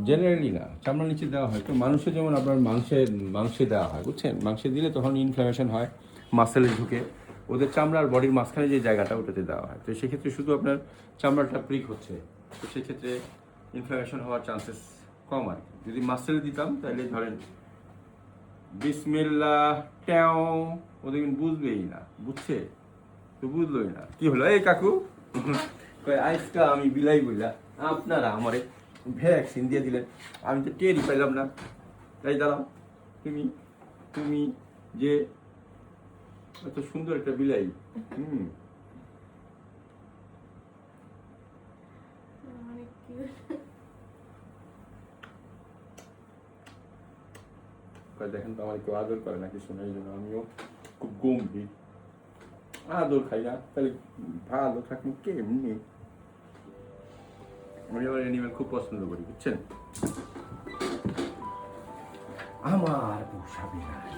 Generally না, চামড়ার নিচে দেওয়া হয় তো মানুষের, যেমন আপনার মাংসে দেওয়া হয়, বুঝছেন? মাংসে দিলে তখন ইনফ্লামেশন হয়, মাসেলে ঢুকে, ওদের চামড়ার বডির মাঝখানে যে জায়গাটা ওটাতে দেওয়া হয়। তো সেক্ষেত্রে শুধু আপনার চামড়াটা প্রিক হচ্ছে, তো সেক্ষেত্রে ইনফ্লামেশন হওয়ার চান্সেস কম আর কি। যদি মাসেল দিতাম তাহলে ধরেন বিসমিল্লাহ ট্যাও, ও দেখবেন বুঝবেই না, বুঝছে? তো বুঝলোই না, কি হলো এই কাকু? আজকা আমি বিলাই বললা, আপনারা আমারে ভ্যাকসিন দিয়ে দিলেন, আমি তো টেরই পাইলাম না। তাই দাঁড়াও, তুমি তুমি যে এত সুন্দর একটা বিলাই, দেখেন তো আমার কেউ আদর করে নাকি, শোনা, এই জন্য আমিও খুব গম্ভীর, আদর খাই না, তাহলে ভালো থাকবো কেমনি? আমি আবার অ্যানিমেল খুব পছন্দ করি, বুঝছেন? আমার পোষা বিড়াল।